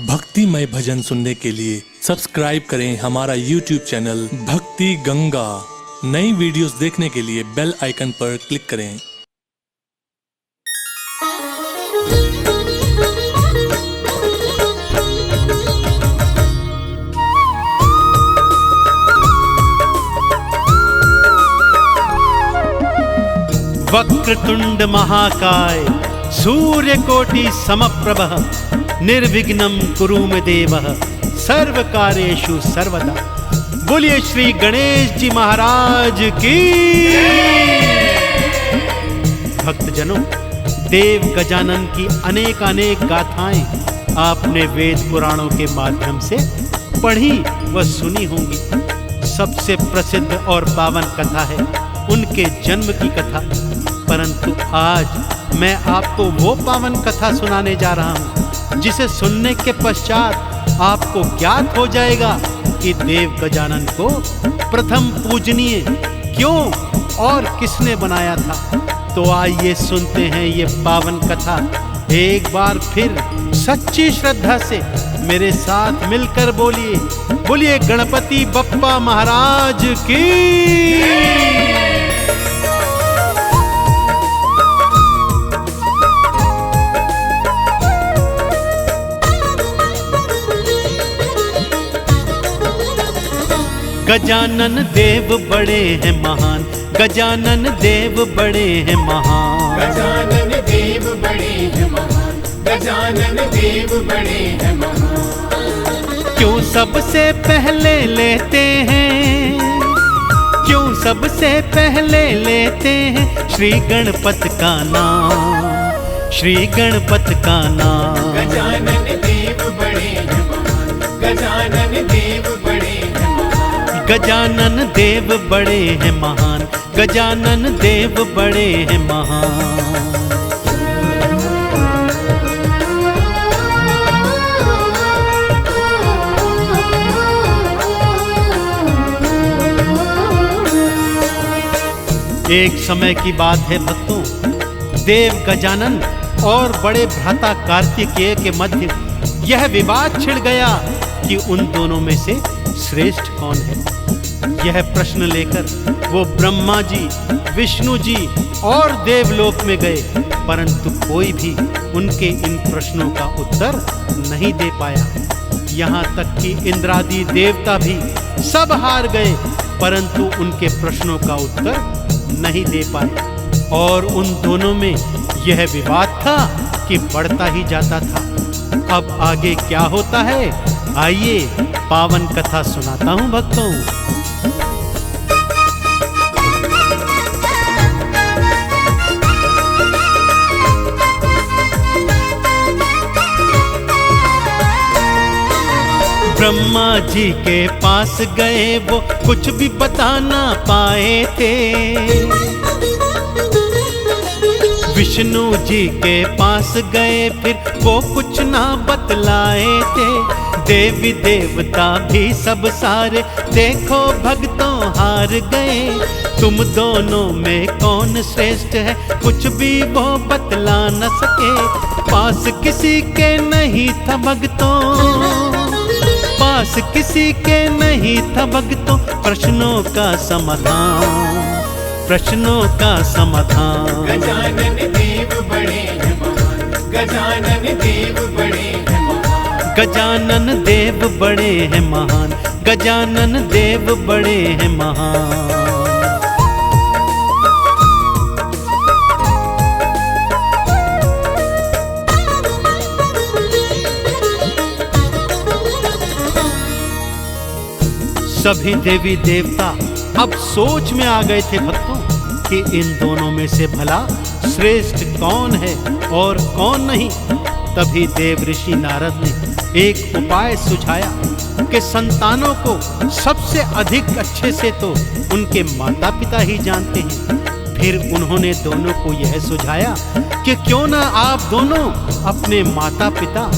भक्तिमय भजन सुनने के लिए सब्सक्राइब करें हमारा YouTube चैनल भक्ति गंगा। नई वीडियोस देखने के लिए बेल आइकन पर क्लिक करें। वक्रतुंड महाकाय सूर्यकोटि समप्रभः निर्विघ्नं कुरु मे देवः सर्वकार्येषु सर्वदा। बोलिए श्री गणेश जी महाराज की। भक्तजनों, देव गजानन की अनेक गाथाएं आपने वेद पुराणों के माध्यम से पढ़ी व सुनी होंगी। सबसे प्रसिद्ध और पावन कथा है उनके जन्म की कथा, परंतु आज मैं आपको वो पावन कथा सुनाने जा रहा हूं जिसे सुनने के पश्चात आपको ज्ञात हो जाएगा कि देव गजानन को प्रथम पूजनीय क्यों और किसने बनाया था। तो आइए सुनते हैं ये पावन कथा एक बार फिर सच्ची श्रद्धा से मेरे साथ मिलकर बोलिए, बोलिए गणपति बप्पा महाराज की। गजानन देव बड़े हैं महान, गजानन देव बड़े हैं महान, गजानन देव बड़े हैं महान, गजानन देव बड़े हैं महान। क्यों सबसे पहले लेते हैं, क्यों सबसे पहले लेते हैं श्री गणपत का नाम, श्री गणपत का नाम। गजानन देव बड़े हैं महान, गजानन देव बड़े हैं महान, गजानन देव बड़े हैं महान, गजानन देव बड़े हैं महान। एक समय की बात है भक्तों, देव गजानन और बड़े भ्राता कार्तिकेय के मध्य यह विवाद छिड़ गया कि उन दोनों में से श्रेष्ठ कौन है। यह प्रश्न लेकर वो ब्रह्मा जी, विष्णु जी और देवलोक में गए, परंतु कोई भी उनके इन प्रश्नों का उत्तर नहीं दे पाया। यहाँ तक कि इंद्रादि देवता भी सब हार गए, परंतु उनके प्रश्नों का उत्तर नहीं दे पाए। और उन दोनों में यह विवाद था कि बढ़ता ही जाता था। अब आगे क्या होता है, आइए पावन कथा सुनाता हूं भक्तों। ब्रह्मा जी के पास गए, वो कुछ भी बता ना पाए थे। विष्णु जी के पास गए, फिर वो कुछ ना बतलाए थे। देवी देवता भी सब सारे देखो भक्तों हार गए। तुम दोनों में कौन श्रेष्ठ है, कुछ भी वो बतला न सके। पास किसी के नहीं था भक्तों, पास किसी के नहीं था भक्तों प्रश्नों का समाधान, प्रश्नों का समाधान। गजानन देव बड़े हैं महान, गजानन देव बड़े हैं महान, गजानन देव बड़े हैं महान, गजानन देव बड़े हैं महान। सभी देवी देवता अब सोच में आ गए थे भक्तों कि इन दोनों में से भला श्रेष्ठ कौन है और कौन नहीं। तभी देव ऋषि नारद ने एक उपाय सुझाया कि संतानों को सबसे अधिक अच्छे से तो उनके माता पिता ही जानते हैं। फिर उन्होंने दोनों को यह सुझाया कि क्यों ना आप दोनों अपने माता पिता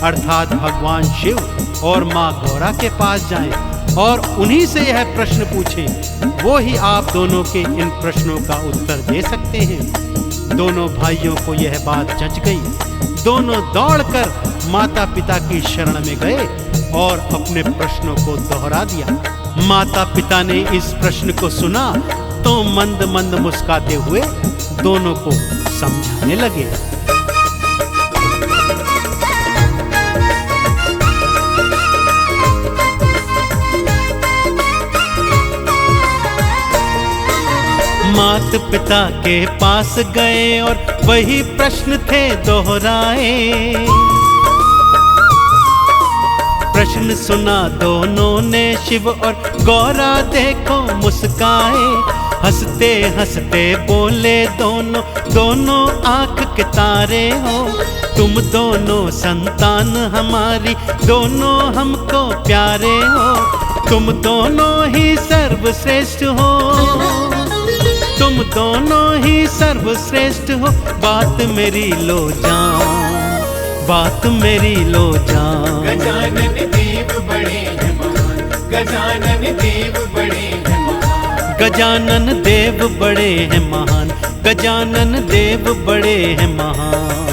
अर्थात भगवान शिव और माँ गौरा के पास जाएं और उन्हीं से यह प्रश्न पूछें। वो ही आप दोनों के इन प्रश्नों का उत्तर दे सकते हैं। दोनों भाइयों को यह बात जच गई। दोनों दौड़कर माता पिता की शरण में गए और अपने प्रश्नों को दोहरा दिया। माता पिता ने इस प्रश्न को सुना तो मंद मंद मुस्कुराते हुए दोनों को समझाने लगे। मात पिता के पास गए और वही प्रश्न थे दोहराए। प्रश्न सुना दोनों ने, शिव और गौरा देखो मुस्काए। हंसते हंसते बोले दोनों आंख के तारे हो। तुम दोनों संतान हमारी, दोनों हमको प्यारे हो। तुम दोनों ही सर्वश्रेष्ठ हो, तुम दोनों ही सर्वश्रेष्ठ हो। बात मेरी लो जान, बात मेरी लो जान। गजानन देव बड़े हैं महान, गजानन देव बड़े हैं महान। गजानन देव बड़े हैं महान, गजानन देव बड़े हैं महान।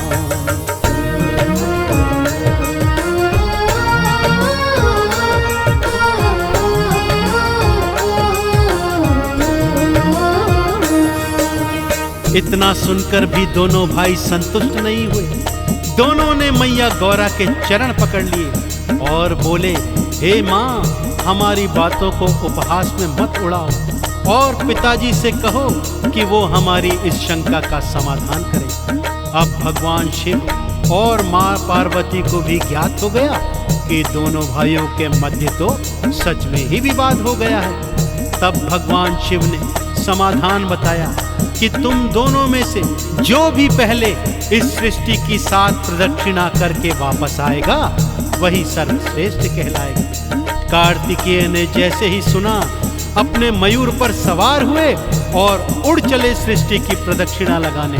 इतना सुनकर भी दोनों भाई संतुष्ट नहीं हुए। दोनों ने मैया गौरा के चरण पकड़ लिए और बोले, हे माँ, हमारी बातों को उपहास में मत उड़ाओ और पिताजी से कहो कि वो हमारी इस शंका का समाधान करें। अब भगवान शिव और माँ पार्वती को भी ज्ञात हो गया कि दोनों भाइयों के मध्य तो सच में ही विवाद हो गया है। तब भगवान शिव ने समाधान बताया कि तुम दोनों में से जो भी पहले इस सृष्टि की 7 प्रदक्षिणा करके वापस आएगा वही सर्वश्रेष्ठ कहलाएगा। कार्तिकेय ने जैसे ही सुना अपने मयूर पर सवार हुए और उड़ चले सृष्टि की प्रदक्षिणा लगाने।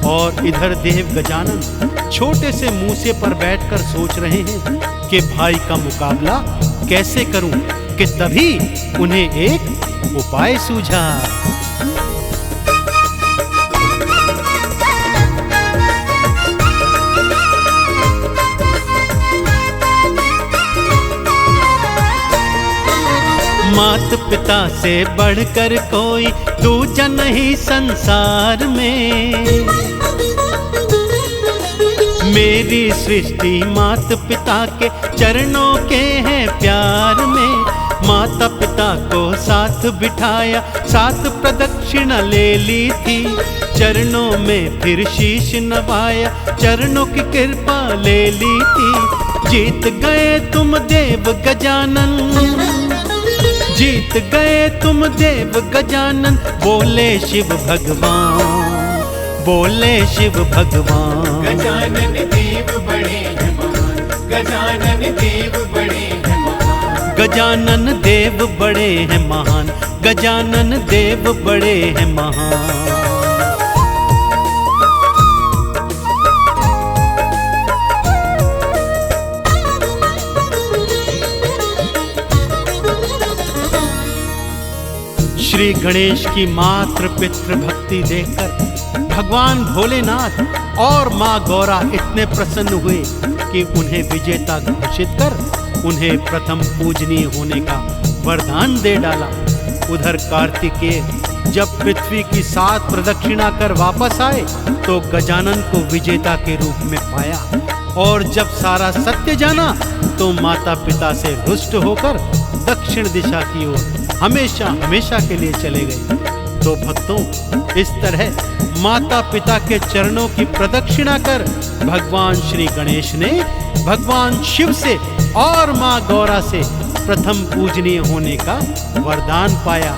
और इधर देव गजानन छोटे से मूसे पर बैठकर सोच रहे हैं कि भाई का मुकाबला कैसे करूं, कि तभी उन्हें एक उपाय सूझा। मात पिता से बढ़कर कोई दूजा नहीं संसार में। मेरी सृष्टि मात पिता के चरणों के हैं प्यार में। माता पिता को साथ बिठाया, 7 प्रदक्षिणा ले ली थी। चरणों में फिर शीश नवाया, चरणों की कृपा ले ली थी। जीत गए तुम देव गजानन, जीत गए तुम देव गजानन। बोले शिव भगवान, बोले शिव भगवान। गजानन देव बड़े हैं महान, गजानन देव बड़े हैं महान। गजानन देव बड़े हैं महान, गजानन देव बड़े हैं महान। श्री गणेश की मातृ पितृ भक्ति देखकर भगवान भोलेनाथ और माँ गौरा इतने प्रसन्न हुए कि उन्हें विजेता घोषित कर उन्हें प्रथम पूजनीय होने का वरदान दे डाला। उधर कार्तिकेय जब पृथ्वी की 7 प्रदक्षिणा कर वापस आए तो गजानन को विजेता के रूप में पाया। और जब सारा सत्य जाना तो माता पिता से रुष्ट होकर दक्षिण दिशा की ओर हमेशा हमेशा के लिए चले गए। तो भक्तों, इस तरह माता पिता के चरणों की प्रदक्षिणा कर भगवान श्री गणेश ने भगवान शिव से और माँ गौरा से प्रथम पूजनीय होने का वरदान पाया।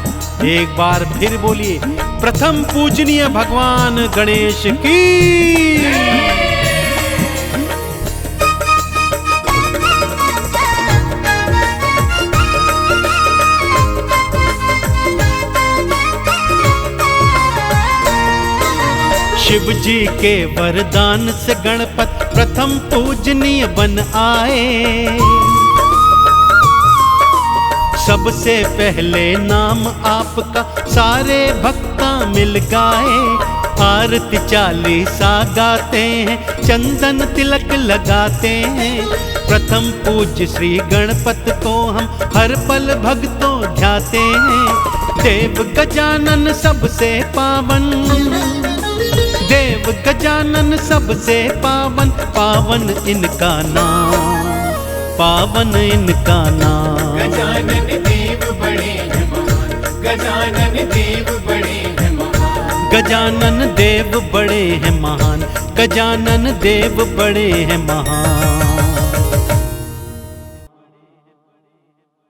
एक बार फिर बोलिए, प्रथम पूजनीय भगवान गणेश की। शिव जी के वरदान से गणपत प्रथम पूजनीय बन आए। सबसे पहले नाम आपका सारे भक्ता मिल गाए। आरती चालीसा गाते हैं, चंदन तिलक लगाते हैं। प्रथम पूज्य श्री गणपत को हम हर पल भक्तों ध्याते हैं। देव गजानन सबसे पावन, देव गजानन सबसे पावन, पावन इनका नाम, पावन इनका नाम। गजानन देव बड़े हैं महान, गजानन देव बड़े हैं महान। गजानन देव बड़े हैं महान, गजानन देव बड़े हैं महान।